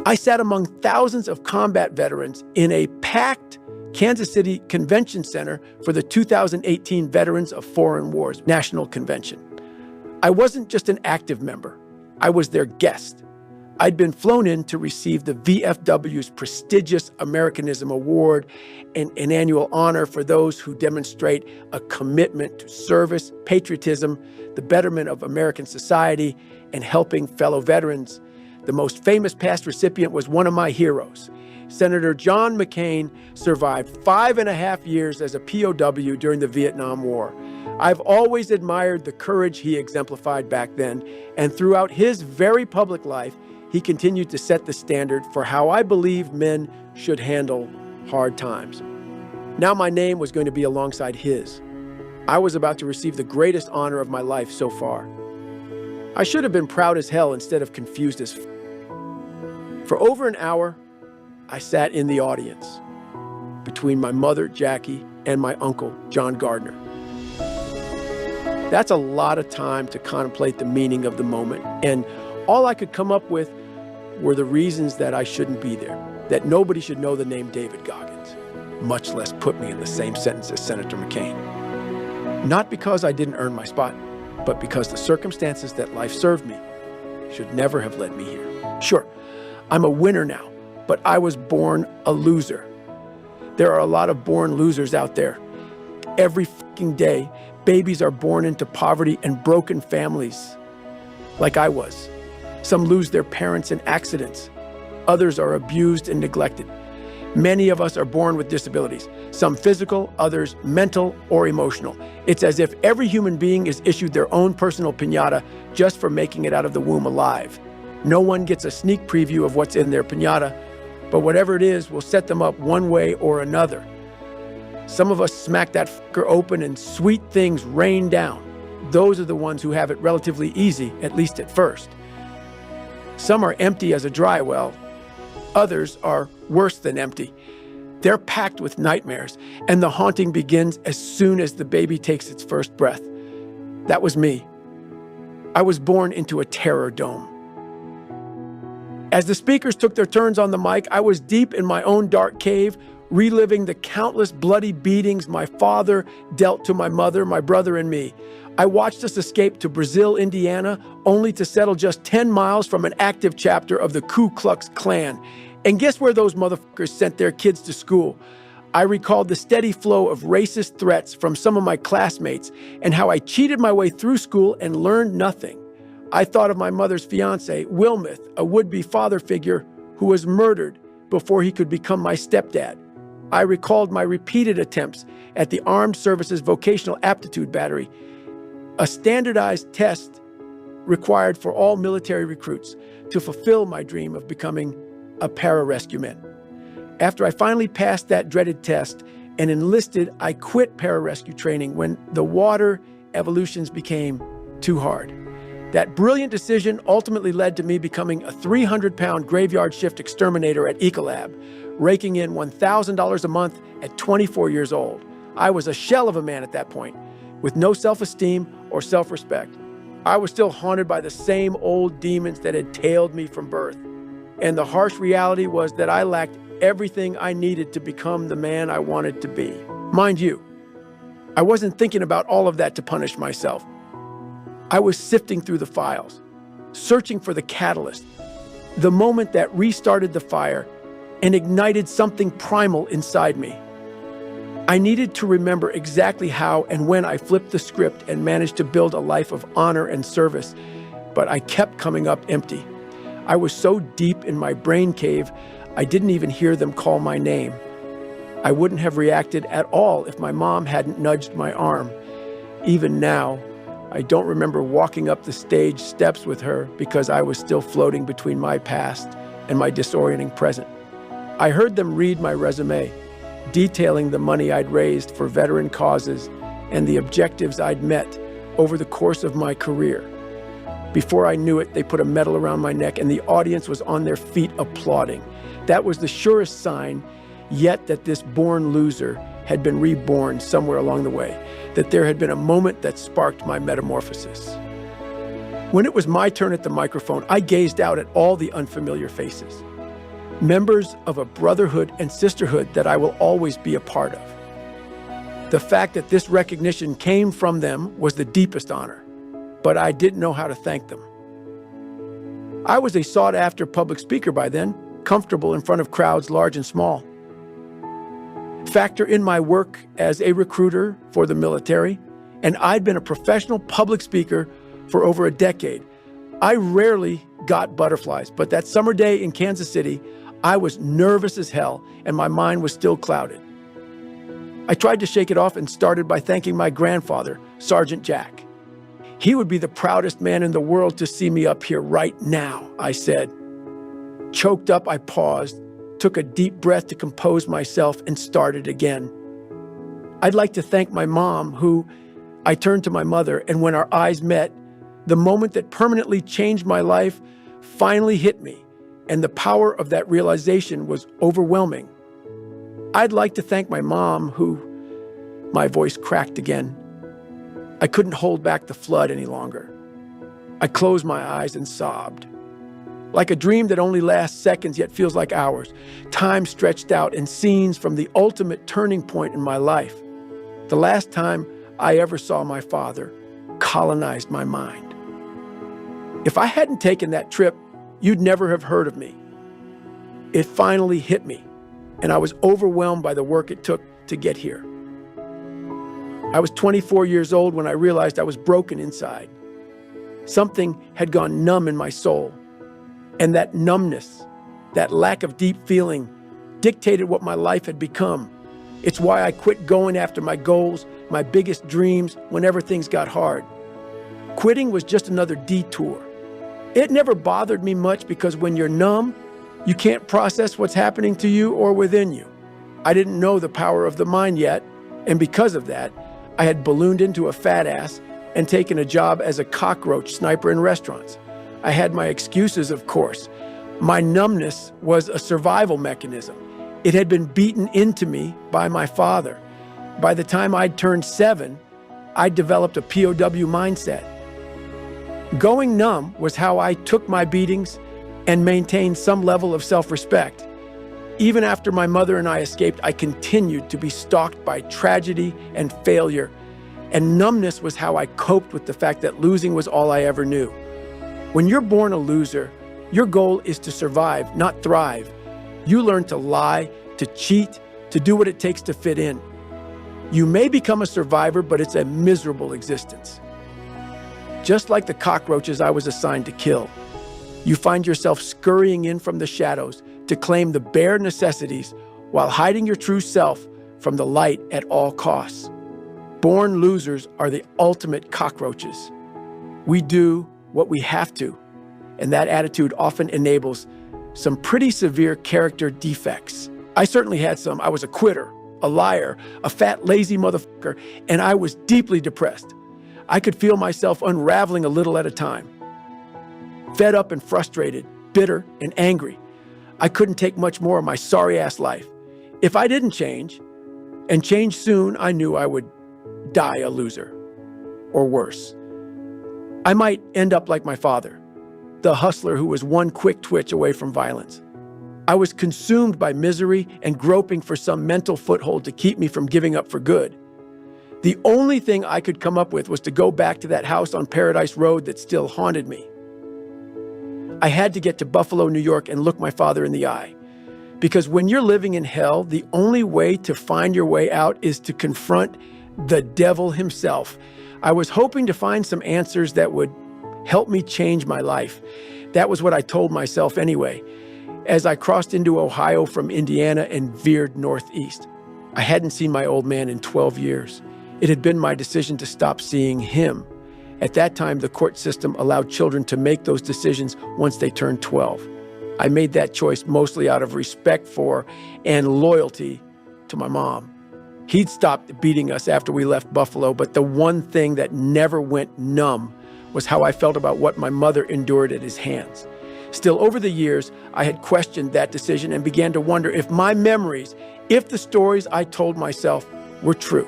I sat among thousands of combat veterans in a packed Kansas City Convention Center for the 2018 Veterans of Foreign Wars National Convention. I wasn't just an active member. I was their guest. I'd been flown in to receive the VFW's prestigious Americanism Award, an annual honor for those who demonstrate a commitment to service, patriotism, the betterment of American society, and helping fellow veterans. The most famous past recipient was one of my heroes. Senator John McCain survived 5.5 years as a POW during the Vietnam War. I've always admired the courage he exemplified back then, and throughout his very public life, he continued to set the standard for how I believe men should handle hard times. Now my name was going to be alongside his. I was about to receive the greatest honor of my life so far. I should have been proud as hell instead of confused as For over an hour, I sat in the audience between my mother, Jackie, and my uncle, John Gardner. That's a lot of time to contemplate the meaning of the moment, and all I could come up with were the reasons that I shouldn't be there, that nobody should know the name David Goggins, much less put me in the same sentence as Senator McCain. Not because I didn't earn my spot, but because the circumstances that life served me should never have led me here. Sure, I'm a winner now, but I was born a loser. There are a lot of born losers out there. Every fucking day, babies are born into poverty and broken families, like I was. Some lose their parents in accidents. Others are abused and neglected. Many of us are born with disabilities, some physical, others mental or emotional. It's as if every human being is issued their own personal piñata just for making it out of the womb alive. No one gets a sneak preview of what's in their piñata, but whatever it is will set them up one way or another. Some of us smack that fucker open and sweet things rain down. Those are the ones who have it relatively easy, at least at first. Some are empty as a dry well. Others are worse than empty. They're packed with nightmares, and the haunting begins as soon as the baby takes its first breath. That was me. I was born into a terror dome. As the speakers took their turns on the mic, I was deep in my own dark cave, reliving the countless bloody beatings my father dealt to my mother, my brother, and me. I watched us escape to Brazil, Indiana, only to settle just 10 miles from an active chapter of the Ku Klux Klan. And guess where those motherfuckers sent their kids to school? I recalled the steady flow of racist threats from some of my classmates and how I cheated my way through school and learned nothing. I thought of my mother's fiance, Wilmeth, a would-be father figure who was murdered before he could become my stepdad. I recalled my repeated attempts at the Armed Services Vocational Aptitude Battery, a standardized test required for all military recruits to fulfill my dream of becoming a pararescueman. After I finally passed that dreaded test and enlisted, I quit pararescue training when the water evolutions became too hard. That brilliant decision ultimately led to me becoming a 300-pound graveyard shift exterminator at Ecolab, raking in $1,000 a month at 24 years old. I was a shell of a man at that point, with no self-esteem or self-respect. I was still haunted by the same old demons that had tailed me from birth. And the harsh reality was that I lacked everything I needed to become the man I wanted to be. Mind you, I wasn't thinking about all of that to punish myself. I was sifting through the files, searching for the catalyst, the moment that restarted the fire and ignited something primal inside me. I needed to remember exactly how and when I flipped the script and managed to build a life of honor and service, but I kept coming up empty. I was so deep in my brain cave, I didn't even hear them call my name. I wouldn't have reacted at all if my mom hadn't nudged my arm. Even now, I don't remember walking up the stage steps with her because I was still floating between my past and my disorienting present. I heard them read my resume, detailing the money I'd raised for veteran causes and the objectives I'd met over the course of my career. Before I knew it, they put a medal around my neck and the audience was on their feet applauding. That was the surest sign yet that this born loser had been reborn somewhere along the way, that there had been a moment that sparked my metamorphosis. When it was my turn at the microphone, I gazed out at all the unfamiliar faces. members of a brotherhood and sisterhood that I will always be a part of. The fact that this recognition came from them was the deepest honor, but I didn't know how to thank them. I was a sought-after public speaker by then, comfortable in front of crowds large and small. Factor in my work as a recruiter for the military, and I'd been a professional public speaker for over a decade. I rarely got butterflies, but that summer day in Kansas City, I was nervous as hell, and my mind was still clouded. I tried to shake it off and started by thanking my grandfather, Sergeant Jack. He would be the proudest man in the world to see me up here right now, I said. Choked up, I paused, took a deep breath to compose myself, and started again. I'd like to thank my mom, who I turned to my mother, and when our eyes met, the moment that permanently changed my life finally hit me, and the power of that realization was overwhelming. I'd like to thank my mom, who, my voice cracked again. I couldn't hold back the flood any longer. I closed my eyes and sobbed. Like a dream that only lasts seconds yet feels like hours, time stretched out and scenes from the ultimate turning point in my life. The last time I ever saw my father colonized my mind. If I hadn't taken that trip, you'd never have heard of me. It finally hit me, and I was overwhelmed by the work it took to get here. I was 24 years old when I realized I was broken inside. Something had gone numb in my soul, and that numbness, that lack of deep feeling, dictated what my life had become. It's why I quit going after my goals, my biggest dreams, whenever things got hard. Quitting was just another detour. It never bothered me much because when you're numb, you can't process what's happening to you or within you. I didn't know the power of the mind yet, and because of that, I had ballooned into a fat ass and taken a job as a cockroach sniper in restaurants. I had my excuses, of course. My numbness was a survival mechanism. It had been beaten into me by my father. By the time I'd turned 7, I'd developed a POW mindset. Going numb was how I took my beatings and maintained some level of self-respect. Even after my mother and I escaped, I continued to be stalked by tragedy and failure. And numbness was how I coped with the fact that losing was all I ever knew. When you're born a loser, your goal is to survive, not thrive. You learn to lie, to cheat, to do what it takes to fit in. You may become a survivor, but it's a miserable existence. Just like the cockroaches I was assigned to kill, you find yourself scurrying in from the shadows to claim the bare necessities while hiding your true self from the light at all costs. Born losers are the ultimate cockroaches. We do what we have to, and that attitude often enables some pretty severe character defects. I certainly had some. I was a quitter, a liar, a fat, lazy motherfucker, and I was deeply depressed. I could feel myself unraveling a little at a time. Fed up and frustrated, bitter and angry. I couldn't take much more of my sorry-ass life. If I didn't change, and change soon, I knew I would die a loser, or worse. I might end up like my father, the hustler who was one quick twitch away from violence. I was consumed by misery and groping for some mental foothold to keep me from giving up for good. The only thing I could come up with was to go back to that house on Paradise Road that still haunted me. I had to get to Buffalo, New York, and look my father in the eye. Because when you're living in hell, the only way to find your way out is to confront the devil himself. I was hoping to find some answers that would help me change my life. That was what I told myself anyway, as I crossed into Ohio from Indiana and veered northeast. I hadn't seen my old man in 12 years. It had been my decision to stop seeing him. At that time, the court system allowed children to make those decisions once they turned 12. I made that choice mostly out of respect for and loyalty to my mom. He'd stopped beating us after we left Buffalo, but the one thing that never went numb was how I felt about what my mother endured at his hands. Still, over the years, I had questioned that decision and began to wonder if my memories, if the stories I told myself were true.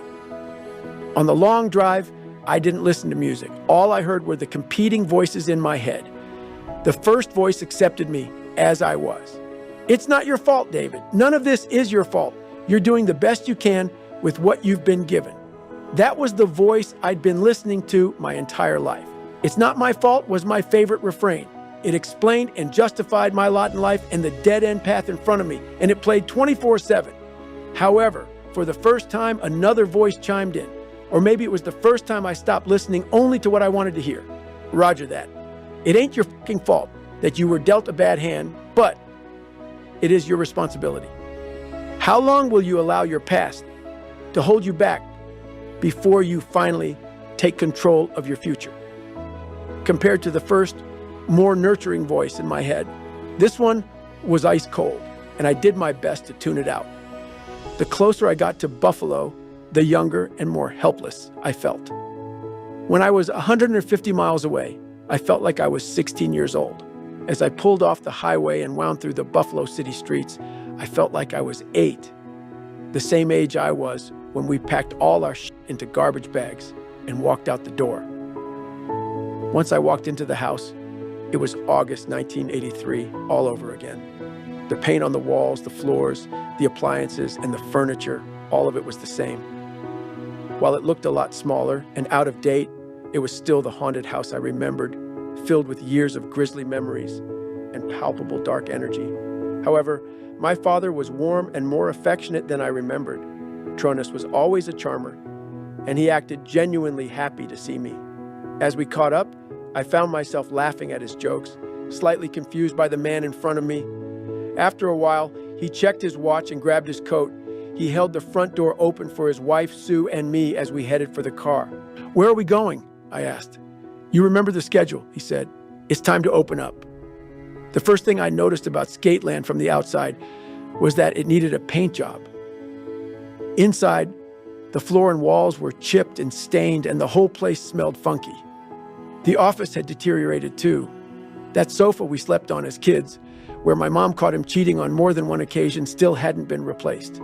On the long drive, I didn't listen to music. All I heard were the competing voices in my head. The first voice accepted me as I was. It's not your fault, David. None of this is your fault. You're doing the best you can with what you've been given. That was the voice I'd been listening to my entire life. It's not my fault was my favorite refrain. It explained and justified my lot in life and the dead-end path in front of me, and it played 24/7. However, for the first time, another voice chimed in. Or maybe it was the first time I stopped listening only to what I wanted to hear. Roger that. It ain't your fucking fault that you were dealt a bad hand, but it is your responsibility. How long will you allow your past to hold you back before you finally take control of your future? Compared to the first, more nurturing voice in my head, this one was ice cold, and I did my best to tune it out. The closer I got to Buffalo, the younger and more helpless I felt. When I was 150 miles away, I felt like I was 16 years old. As I pulled off the highway and wound through the Buffalo city streets, I felt like I was 8, the same age I was when we packed all our shit into garbage bags and walked out the door. Once I walked into the house, it was August 1983 all over again. The paint on the walls, the floors, the appliances, and the furniture, all of it was the same. While it looked a lot smaller and out of date, it was still the haunted house I remembered, filled with years of grisly memories and palpable dark energy. However, my father was warm and more affectionate than I remembered. Tronus was always a charmer, and he acted genuinely happy to see me. As we caught up, I found myself laughing at his jokes, slightly confused by the man in front of me. After a while, he checked his watch and grabbed his coat. He held the front door open for his wife, Sue, and me as we headed for the car. "Where are we going?" I asked. "You remember the schedule," he said. "It's time to open up." The first thing I noticed about Skateland from the outside was that it needed a paint job. Inside, the floor and walls were chipped and stained, and the whole place smelled funky. The office had deteriorated too. That sofa we slept on as kids, where my mom caught him cheating on more than one occasion, still hadn't been replaced.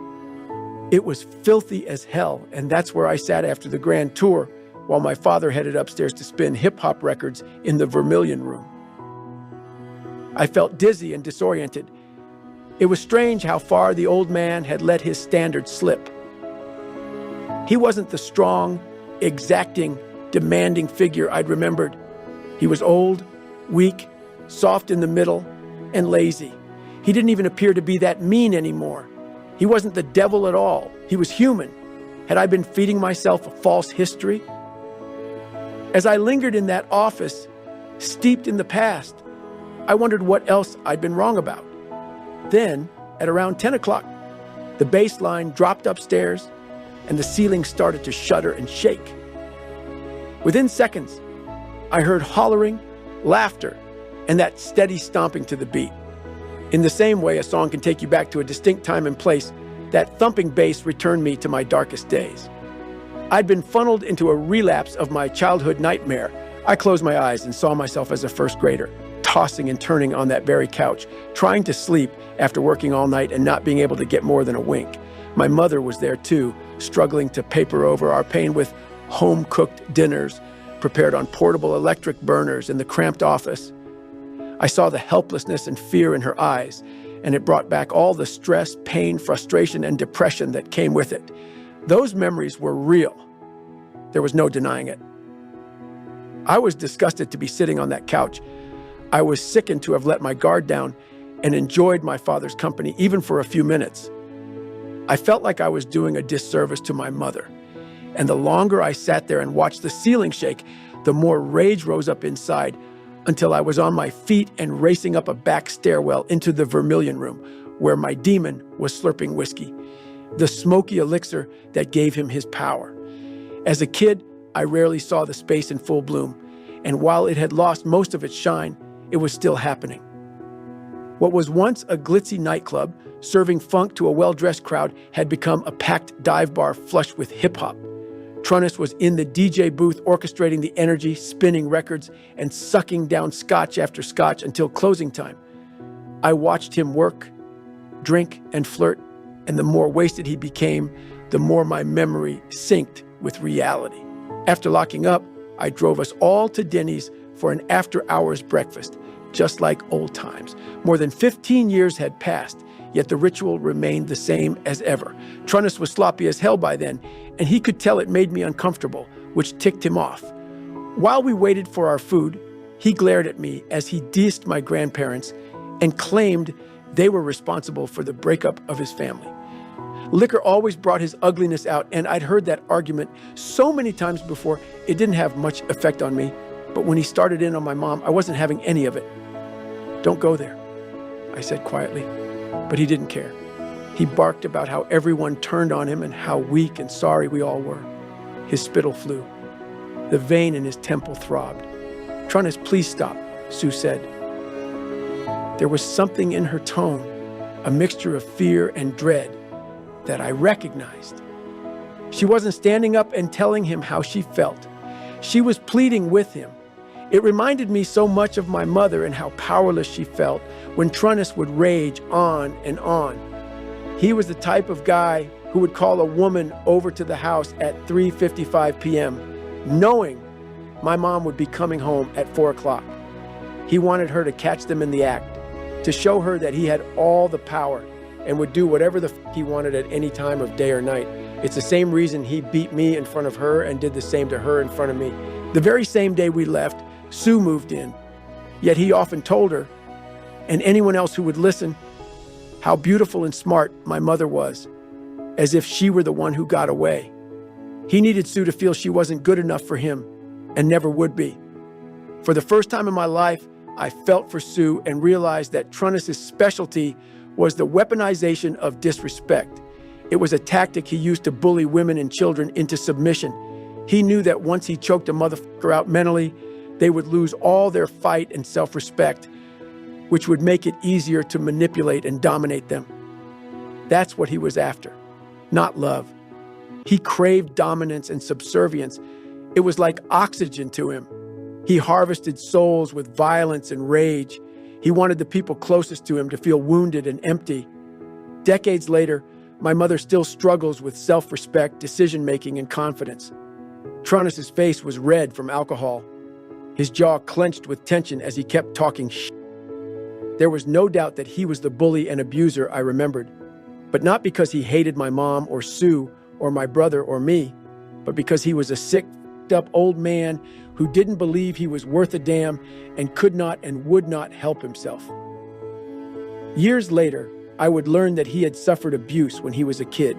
It was filthy as hell, and that's where I sat after the grand tour while my father headed upstairs to spin hip-hop records in the Vermilion Room. I felt dizzy and disoriented. It was strange how far the old man had let his standards slip. He wasn't the strong, exacting, demanding figure I'd remembered. He was old, weak, soft in the middle, and lazy. He didn't even appear to be that mean anymore. He wasn't the devil at all. He was human. Had I been feeding myself a false history? As I lingered in that office, steeped in the past, I wondered what else I'd been wrong about. Then, at around 10 o'clock, the bass line dropped upstairs and the ceiling started to shudder and shake. Within seconds, I heard hollering, laughter, and that steady stomping to the beat. In the same way a song can take you back to a distinct time and place, that thumping bass returned me to my darkest days. I'd been funneled into a relapse of my childhood nightmare. I closed my eyes and saw myself as a first grader, tossing and turning on that very couch, trying to sleep after working all night and not being able to get more than a wink. My mother was there too, struggling to paper over our pain with home-cooked dinners prepared on portable electric burners in the cramped office. I saw the helplessness and fear in her eyes, and it brought back all the stress, pain, frustration, and depression that came with it. Those memories were real. There was no denying it. I was disgusted to be sitting on that couch. I was sickened to have let my guard down and enjoyed my father's company, even for a few minutes. I felt like I was doing a disservice to my mother. And the longer I sat there and watched the ceiling shake, the more rage rose up inside until I was on my feet and racing up a back stairwell into the Vermilion Room, where my demon was slurping whiskey, the smoky elixir that gave him his power. As a kid, I rarely saw the space in full bloom, and while it had lost most of its shine, it was still happening. What was once a glitzy nightclub serving funk to a well-dressed crowd had become a packed dive bar flush with hip-hop. Tronus was in the DJ booth orchestrating the energy, spinning records, and sucking down scotch after scotch until closing time. I watched him work, drink, and flirt, and the more wasted he became, the more my memory synced with reality. After locking up, I drove us all to Denny's for an after-hours breakfast, just like old times. More than 15 years had passed, yet the ritual remained the same as ever. Trunnis was sloppy as hell by then, and he could tell it made me uncomfortable, which ticked him off. While we waited for our food, he glared at me as he dissed my grandparents and claimed they were responsible for the breakup of his family. Liquor always brought his ugliness out, and I'd heard that argument so many times before, it didn't have much effect on me. But when he started in on my mom, I wasn't having any of it. "Don't go there," I said quietly, but he didn't care. He barked about how everyone turned on him and how weak and sorry we all were. His spittle flew. The vein in his temple throbbed. "Trunnis, please stop," Sue said. There was something in her tone, a mixture of fear and dread, that I recognized. She wasn't standing up and telling him how she felt. She was pleading with him. It reminded me so much of my mother and how powerless she felt when Trunnis would rage on and on. He was the type of guy who would call a woman over to the house at 3:55 p.m., knowing my mom would be coming home at 4 o'clock. He wanted her to catch them in the act, to show her that he had all the power and would do whatever the he wanted at any time of day or night. It's the same reason he beat me in front of her and did the same to her in front of me. The very same day we left, Sue moved in. Yet he often told her, and anyone else who would listen, how beautiful and smart my mother was, as if she were the one who got away. He needed Sue to feel she wasn't good enough for him and never would be. For the first time in my life, I felt for Sue and realized that Trunnis' specialty was the weaponization of disrespect. It was a tactic he used to bully women and children into submission. He knew that once he choked a motherfucker out mentally, they would lose all their fight and self-respect, which would make it easier to manipulate and dominate them. That's what he was after, not love. He craved dominance and subservience. It was like oxygen to him. He harvested souls with violence and rage. He wanted the people closest to him to feel wounded and empty. Decades later, my mother still struggles with self-respect, decision-making, and confidence. Trunnis' face was red from alcohol. His jaw clenched with tension as he kept talking shit. There was no doubt that he was the bully and abuser I remembered, but not because he hated my mom or Sue or my brother or me, but because he was a sick, up old man who didn't believe he was worth a damn and could not and would not help himself. Years later, I would learn that he had suffered abuse when he was a kid.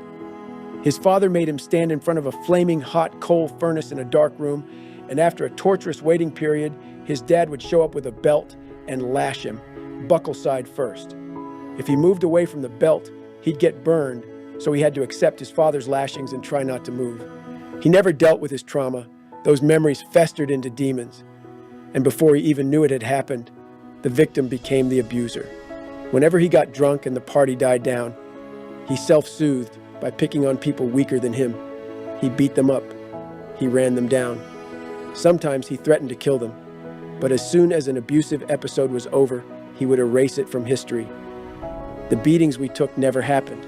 His father made him stand in front of a flaming hot coal furnace in a dark room, and after a torturous waiting period, his dad would show up with a belt and lash him, buckle side first. If he moved away from the belt, he'd get burned, so he had to accept his father's lashings and try not to move. He never dealt with his trauma. Those memories festered into demons. And before he even knew it had happened, the victim became the abuser. Whenever he got drunk and the party died down, he self-soothed by picking on people weaker than him. He beat them up. He ran them down. Sometimes he threatened to kill them. But as soon as an abusive episode was over, he would erase it from history. The beatings we took never happened.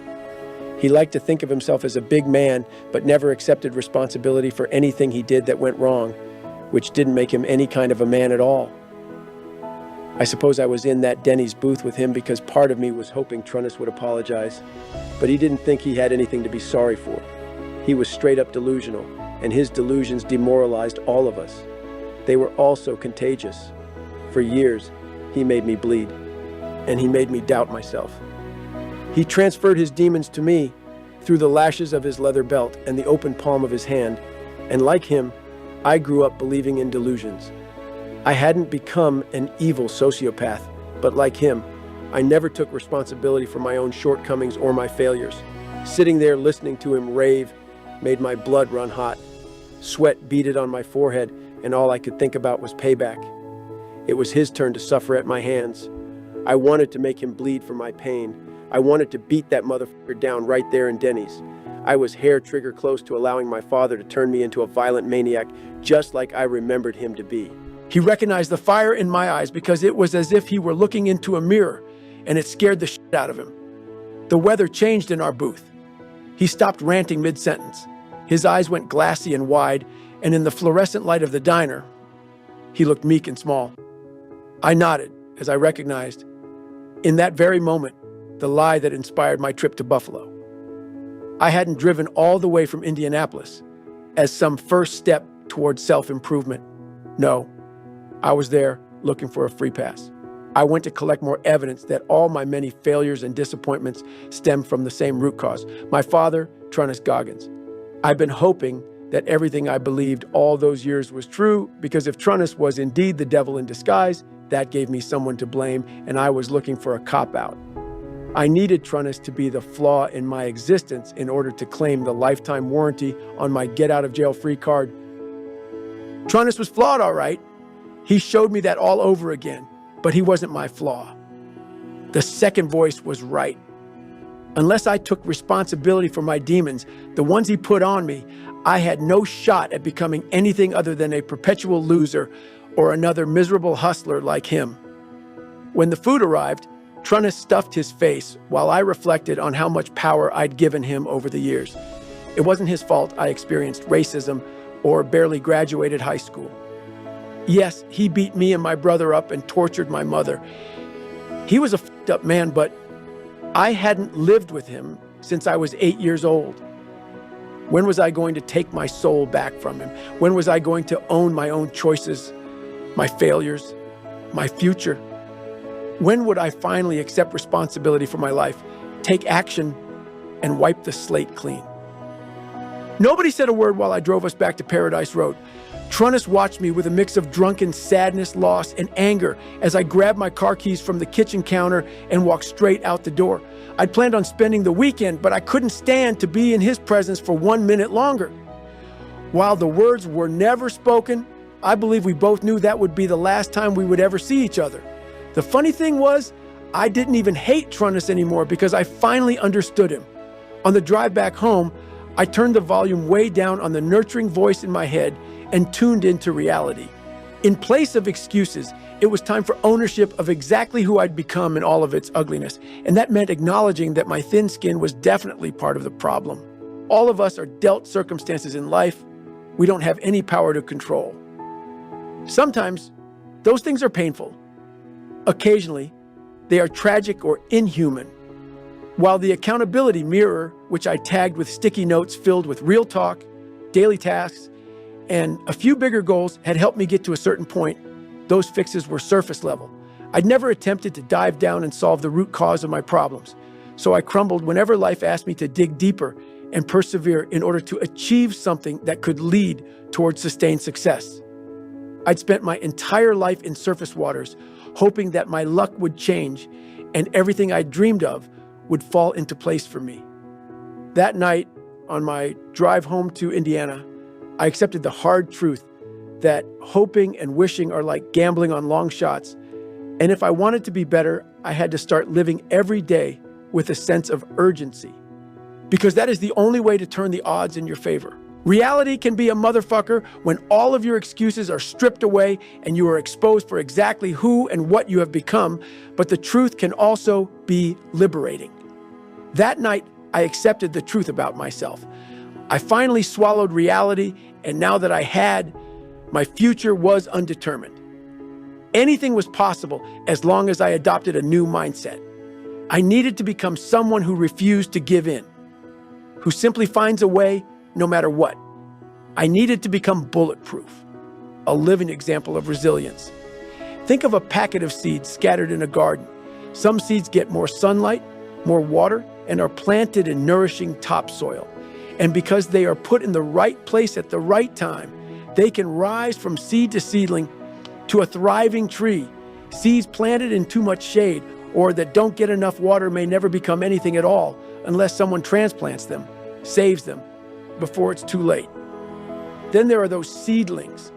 He liked to think of himself as a big man, but never accepted responsibility for anything he did that went wrong, which didn't make him any kind of a man at all. I suppose I was in that Denny's booth with him because part of me was hoping Trunnis would apologize, but he didn't think he had anything to be sorry for. He was straight up delusional, and his delusions demoralized all of us. They were also contagious. For years, he made me bleed, and he made me doubt myself. He transferred his demons to me through the lashes of his leather belt and the open palm of his hand, and like him, I grew up believing in delusions. I hadn't become an evil sociopath, but like him, I never took responsibility for my own shortcomings or my failures. Sitting there listening to him rave made my blood run hot. Sweat beaded on my forehead, and all I could think about was payback. It was his turn to suffer at my hands. I wanted to make him bleed for my pain. I wanted to beat that motherfucker down right there in Denny's. I was hair trigger close to allowing my father to turn me into a violent maniac, just like I remembered him to be. He recognized the fire in my eyes because it was as if he were looking into a mirror, and it scared the shit out of him. The weather changed in our booth. He stopped ranting mid-sentence. His eyes went glassy and wide, and in the fluorescent light of the diner, he looked meek and small. I nodded as I recognized, in that very moment, the lie that inspired my trip to Buffalo. I hadn't driven all the way from Indianapolis as some first step towards self-improvement. No, I was there looking for a free pass. I went to collect more evidence that all my many failures and disappointments stemmed from the same root cause. My father, Trunnis Goggins. I've been hoping that everything I believed all those years was true, because if Trunnis was indeed the devil in disguise, that gave me someone to blame, and I was looking for a cop-out. I needed Trunnis to be the flaw in my existence in order to claim the lifetime warranty on my get-out-of-jail-free card. Trunnis was flawed, all right. He showed me that all over again, but he wasn't my flaw. The second voice was right. Unless I took responsibility for my demons, the ones he put on me, I had no shot at becoming anything other than a perpetual loser or another miserable hustler like him. When the food arrived, Trunnis stuffed his face while I reflected on how much power I'd given him over the years. It wasn't his fault I experienced racism or barely graduated high school. Yes, he beat me and my brother up and tortured my mother. He was a f***ed up man, but I hadn't lived with him since I was 8 years old. When was I going to take my soul back from him? When was I going to own my own choices, my failures, my future? When would I finally accept responsibility for my life, take action, and wipe the slate clean? Nobody said a word while I drove us back to Paradise Road. Trunnis watched me with a mix of drunken sadness, loss, and anger as I grabbed my car keys from the kitchen counter and walked straight out the door. I'd planned on spending the weekend, but I couldn't stand to be in his presence for 1 minute longer. While the words were never spoken, I believe we both knew that would be the last time we would ever see each other. The funny thing was, I didn't even hate Trunnis anymore because I finally understood him. On the drive back home, I turned the volume way down on the nurturing voice in my head and tuned into reality. In place of excuses, it was time for ownership of exactly who I'd become in all of its ugliness. And that meant acknowledging that my thin skin was definitely part of the problem. All of us are dealt circumstances in life we don't have any power to control. Sometimes those things are painful. Occasionally, they are tragic or inhuman. While the accountability mirror, which I tagged with sticky notes filled with real talk, daily tasks, and a few bigger goals had helped me get to a certain point, those fixes were surface level. I'd never attempted to dive down and solve the root cause of my problems, so I crumbled whenever life asked me to dig deeper and persevere in order to achieve something that could lead towards sustained success. I'd spent my entire life in surface waters, hoping that my luck would change and everything I dreamed of would fall into place for me. That night, on my drive home to Indiana, I accepted the hard truth that hoping and wishing are like gambling on long shots. And if I wanted to be better, I had to start living every day with a sense of urgency. Because that is the only way to turn the odds in your favor. Reality can be a motherfucker when all of your excuses are stripped away and you are exposed for exactly who and what you have become, but the truth can also be liberating. That night, I accepted the truth about myself. I finally swallowed reality, and now that I had, my future was undetermined. Anything was possible as long as I adopted a new mindset. I needed to become someone who refused to give in, who simply finds a way no matter what. I needed to become bulletproof, a living example of resilience. Think of a packet of seeds scattered in a garden. Some seeds get more sunlight, more water, and are planted in nourishing topsoil. And because they are put in the right place at the right time, they can rise from seed to seedling to a thriving tree. Seeds planted in too much shade or that don't get enough water may never become anything at all unless someone transplants them, saves them, before it's too late. Then there are those seedlings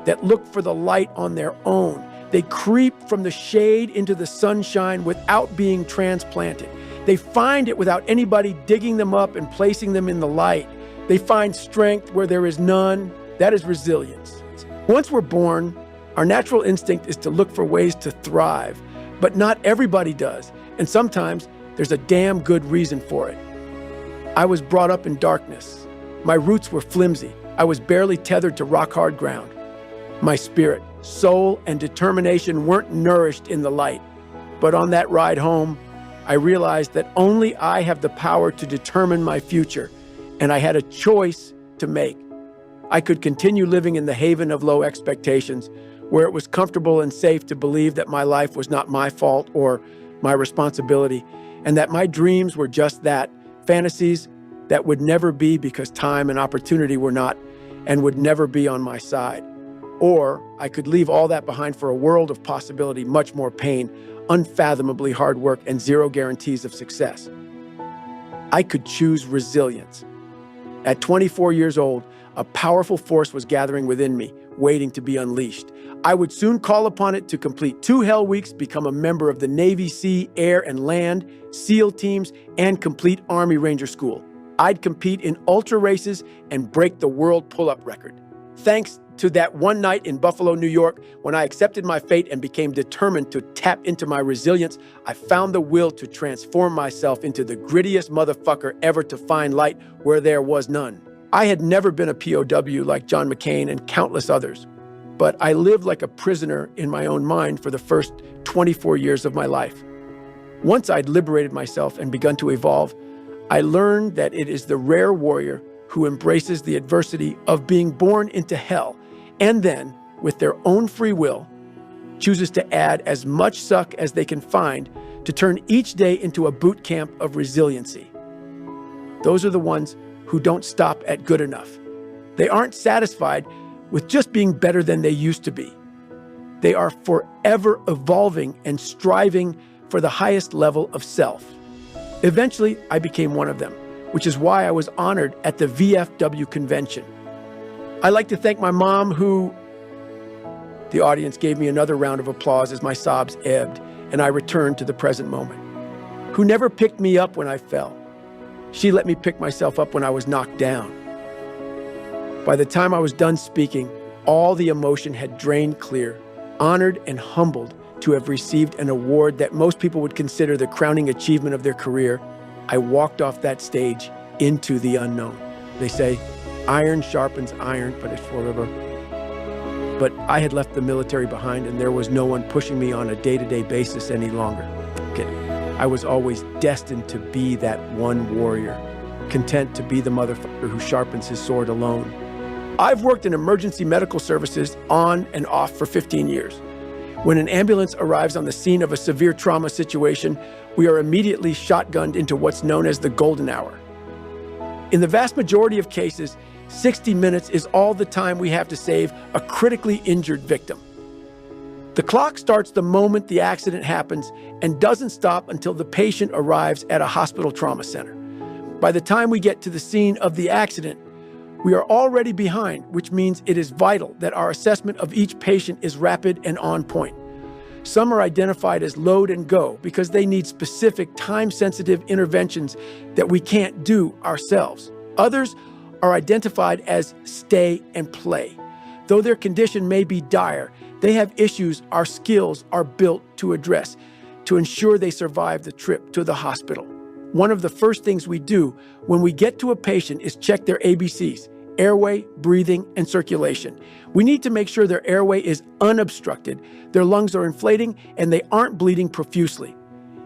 that look for the light on their own. They creep from the shade into the sunshine without being transplanted. They find it without anybody digging them up and placing them in the light. They find strength where there is none. That is resilience. Once we're born, our natural instinct is to look for ways to thrive, but not everybody does. And sometimes there's a damn good reason for it. I was brought up in darkness. My roots were flimsy. I was barely tethered to rock-hard ground. My spirit soul, and determination weren't nourished in the light. But on that ride home, I realized that only I have the power to determine my future, and I had a choice to make. I could continue living in the haven of low expectations, where it was comfortable and safe to believe that my life was not my fault or my responsibility, and that my dreams were just that, fantasies that would never be because time and opportunity were not and would never be on my side. Or I could leave all that behind for a world of possibility, much more pain, unfathomably hard work, and zero guarantees of success. I could choose resilience. At 24 years old, a powerful force was gathering within me, waiting to be unleashed. I would soon call upon it to complete 2 Hell Weeks, become a member of the Navy, Sea, Air, and Land, SEAL teams, and complete Army Ranger School. I'd compete in ultra races and break the world pull-up record. Thanks to that one night in Buffalo, New York, when I accepted my fate and became determined to tap into my resilience, I found the will to transform myself into the grittiest motherfucker ever to find light where there was none. I had never been a POW like John McCain and countless others, but I lived like a prisoner in my own mind for the first 24 years of my life. Once I'd liberated myself and begun to evolve, I learned that it is the rare warrior who embraces the adversity of being born into hell and then, with their own free will, chooses to add as much suck as they can find to turn each day into a boot camp of resiliency. Those are the ones who don't stop at good enough. They aren't satisfied with just being better than they used to be. They are forever evolving and striving for the highest level of self. Eventually, I became one of them, which is why I was honored at the VFW convention. I'd like to thank my mom who... The audience gave me another round of applause as my sobs ebbed and I returned to the present moment. Who never picked me up when I fell. She let me pick myself up when I was knocked down. By the time I was done speaking, all the emotion had drained clear, honored and humbled to have received an award that most people would consider the crowning achievement of their career. I walked off that stage into the unknown. They say, iron sharpens iron, but it's forever. But I had left the military behind and there was no one pushing me on a day-to-day basis any longer. I was always destined to be that one warrior, content to be the motherfucker who sharpens his sword alone. I've worked in emergency medical services on and off for 15 years. When an ambulance arrives on the scene of a severe trauma situation, we are immediately shotgunned into what's known as the golden hour. In the vast majority of cases, 60 minutes is all the time we have to save a critically injured victim. The clock starts the moment the accident happens and doesn't stop until the patient arrives at a hospital trauma center. By the time we get to the scene of the accident, we are already behind, which means it is vital that our assessment of each patient is rapid and on point. Some are identified as load and go because they need specific time-sensitive interventions that we can't do ourselves. Others are identified as stay and play. Though their condition may be dire, they have issues our skills are built to address to ensure they survive the trip to the hospital. One of the first things we do when we get to a patient is check their ABCs, airway, breathing, and circulation. We need to make sure their airway is unobstructed, their lungs are inflating, and they aren't bleeding profusely.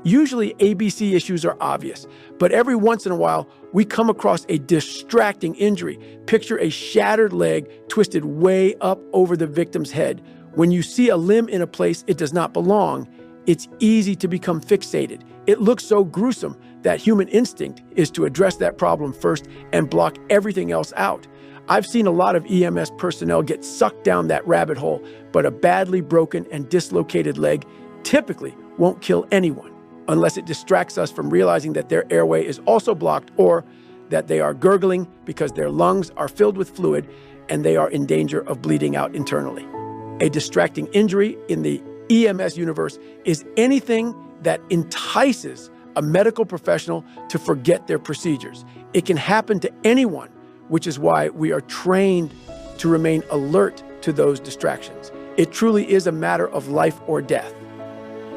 Usually ABC issues are obvious, but every once in a while, we come across a distracting injury. Picture a shattered leg twisted way up over the victim's head. When you see a limb in a place it does not belong, it's easy to become fixated. It looks so gruesome that human instinct is to address that problem first and block everything else out. I've seen a lot of EMS personnel get sucked down that rabbit hole, but a badly broken and dislocated leg typically won't kill anyone unless it distracts us from realizing that their airway is also blocked or that they are gurgling because their lungs are filled with fluid and they are in danger of bleeding out internally. A distracting injury in the EMS universe is anything that entices a medical professional to forget their procedures. It can happen to anyone, which is why we are trained to remain alert to those distractions. It truly is a matter of life or death.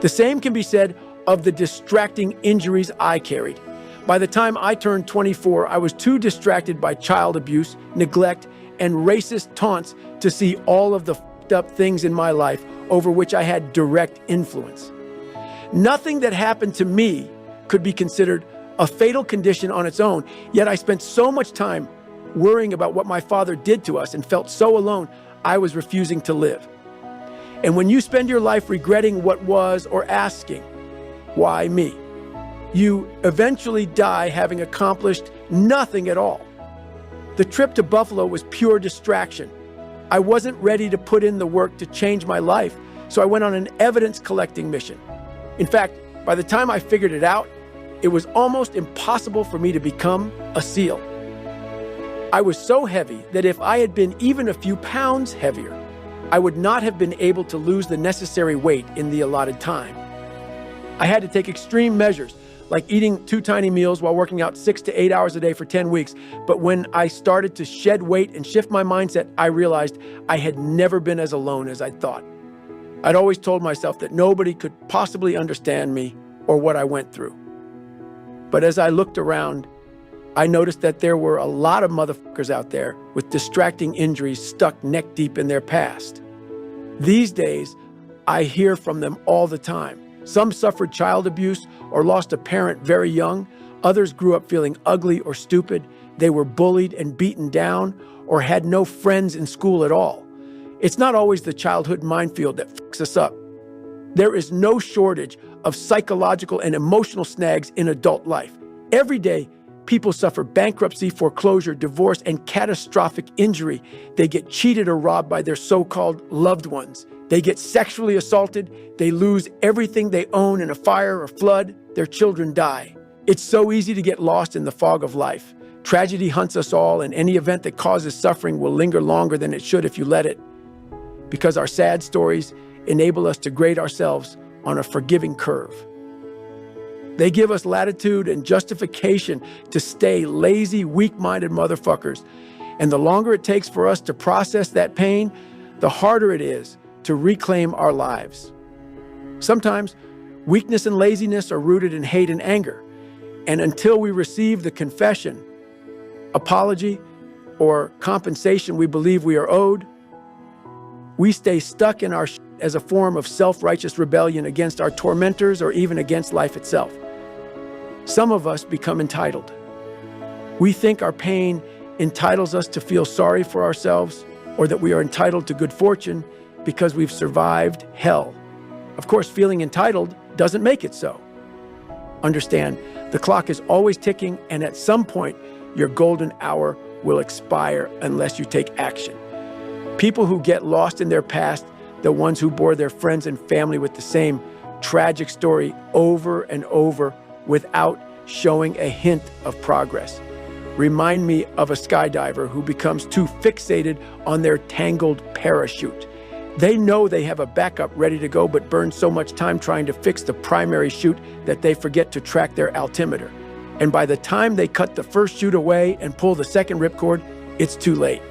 The same can be said of the distracting injuries I carried. By the time I turned 24, I was too distracted by child abuse, neglect, and racist taunts to see all of the fucked up things in my life over which I had direct influence. Nothing that happened to me could be considered a fatal condition on its own, yet I spent so much time worrying about what my father did to us and felt so alone, I was refusing to live. And when you spend your life regretting what was or asking, why me? You eventually die having accomplished nothing at all. The trip to Buffalo was pure distraction. I wasn't ready to put in the work to change my life, so I went on an evidence-collecting mission. In fact, by the time I figured it out, it was almost impossible for me to become a SEAL. I was so heavy that if I had been even a few pounds heavier, I would not have been able to lose the necessary weight in the allotted time. I had to take extreme measures, like eating 2 tiny meals while working out 6 to 8 hours a day for 10 weeks. But when I started to shed weight and shift my mindset, I realized I had never been as alone as I thought. I'd always told myself that nobody could possibly understand me or what I went through. But as I looked around, I noticed that there were a lot of motherfuckers out there with distracting injuries stuck neck deep in their past. These days, I hear from them all the time. Some suffered child abuse or lost a parent very young. Others grew up feeling ugly or stupid. They were bullied and beaten down or had no friends in school at all. It's not always the childhood minefield that fucks us up. There is no shortage of psychological and emotional snags in adult life. Every day, people suffer bankruptcy, foreclosure, divorce, and catastrophic injury. They get cheated or robbed by their so-called loved ones. They get sexually assaulted. They lose everything they own in a fire or flood. Their children die. It's so easy to get lost in the fog of life. Tragedy hunts us all, and any event that causes suffering will linger longer than it should if you let it. Because our sad stories enable us to grade ourselves on a forgiving curve. They give us latitude and justification to stay lazy, weak-minded motherfuckers. And the longer it takes for us to process that pain, the harder it is to reclaim our lives. Sometimes weakness and laziness are rooted in hate and anger. And until we receive the confession, apology, or compensation we believe we are owed, we stay stuck in our as a form of self-righteous rebellion against our tormentors or even against life itself. Some of us become entitled. We think our pain entitles us to feel sorry for ourselves or that we are entitled to good fortune because we've survived hell. Of course, feeling entitled doesn't make it so. Understand, the clock is always ticking, and at some point, your golden hour will expire unless you take action. People who get lost in their past, the ones who bore their friends and family with the same tragic story over and over without showing a hint of progress, remind me of a skydiver who becomes too fixated on their tangled parachute. They know they have a backup ready to go, but burn so much time trying to fix the primary chute that they forget to track their altimeter. And by the time they cut the first chute away and pull the second ripcord, it's too late.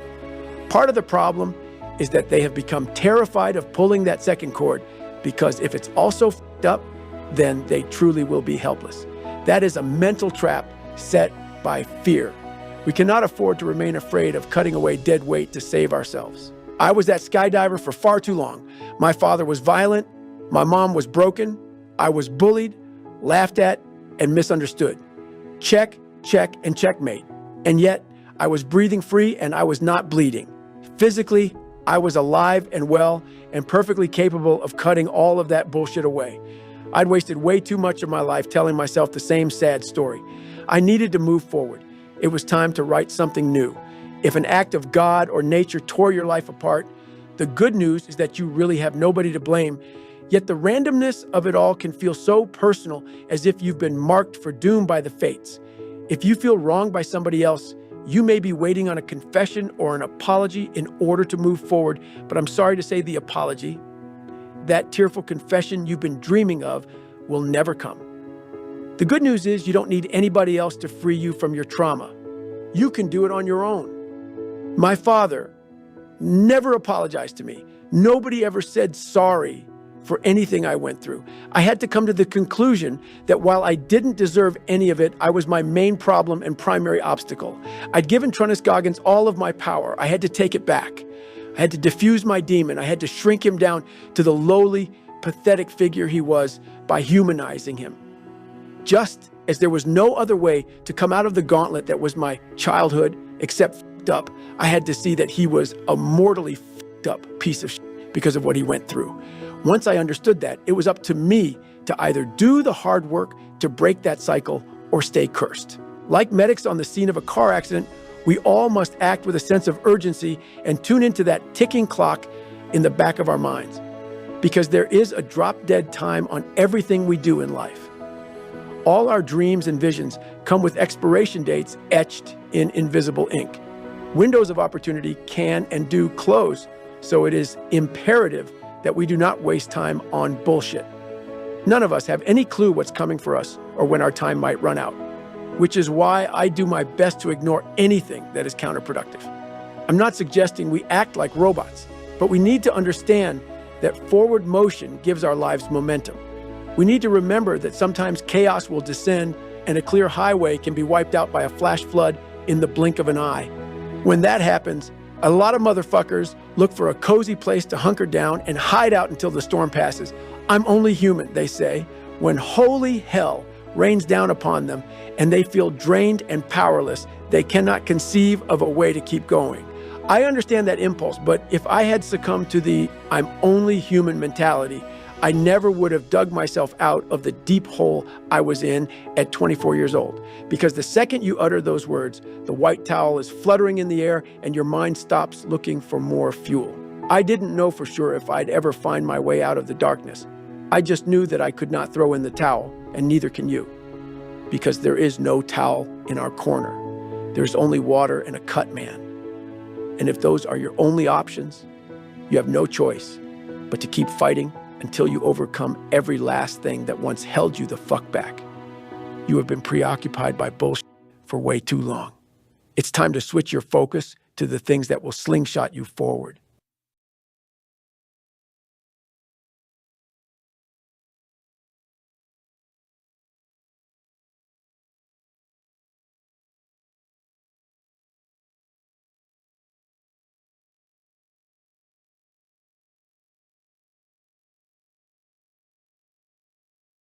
Part of the problem is that they have become terrified of pulling that second cord, because if it's also f***ed up, then they truly will be helpless. That is a mental trap set by fear. We cannot afford to remain afraid of cutting away dead weight to save ourselves. I was that skydiver for far too long. My father was violent. My mom was broken. I was bullied, laughed at, and misunderstood. Check, check, and checkmate. And yet, I was breathing free and I was not bleeding. Physically, I was alive and well and perfectly capable of cutting all of that bullshit away. I'd wasted way too much of my life telling myself the same sad story. I needed to move forward. It was time to write something new. If an act of God or nature tore your life apart, the good news is that you really have nobody to blame. Yet the randomness of it all can feel so personal, as if you've been marked for doom by the fates. If you feel wronged by somebody else, you may be waiting on a confession or an apology in order to move forward, but I'm sorry to say the apology, that tearful confession you've been dreaming of, will never come. The good news is you don't need anybody else to free you from your trauma. You can do it on your own. My father never apologized to me. Nobody ever said sorry for anything I went through. I had to come to the conclusion that while I didn't deserve any of it, I was my main problem and primary obstacle. I'd given Goggins all of my power. I had to take it back. I had to diffuse my demon. I had to shrink him down to the lowly, pathetic figure he was by humanizing him. Just as there was no other way to come out of the gauntlet that was my childhood except f***ed up, I had to see that he was a mortally f***ed up piece of shit because of what he went through. Once I understood that, it was up to me to either do the hard work to break that cycle or stay cursed. Like medics on the scene of a car accident, we all must act with a sense of urgency and tune into that ticking clock in the back of our minds, because there is a drop-dead time on everything we do in life. All our dreams and visions come with expiration dates etched in invisible ink. Windows of opportunity can and do close, so it is imperative that we do not waste time on bullshit. None of us have any clue what's coming for us or when our time might run out, which is why I do my best to ignore anything that is counterproductive. I'm not suggesting we act like robots, but we need to understand that forward motion gives our lives momentum. We need to remember that sometimes chaos will descend and a clear highway can be wiped out by a flash flood in the blink of an eye. When that happens, a lot of motherfuckers look for a cozy place to hunker down and hide out until the storm passes. I'm only human, they say, when holy hell rains down upon them and they feel drained and powerless. They cannot conceive of a way to keep going. I understand that impulse, but if I had succumbed to the I'm only human mentality, I never would have dug myself out of the deep hole I was in at 24 years old. Because the second you utter those words, the white towel is fluttering in the air and your mind stops looking for more fuel. I didn't know for sure if I'd ever find my way out of the darkness. I just knew that I could not throw in the towel, and neither can you. Because there is no towel in our corner. There's only water and a cut man. And if those are your only options, you have no choice but to keep fighting until you overcome every last thing that once held you the fuck back. You have been preoccupied by bullshit for way too long. It's time to switch your focus to the things that will slingshot you forward.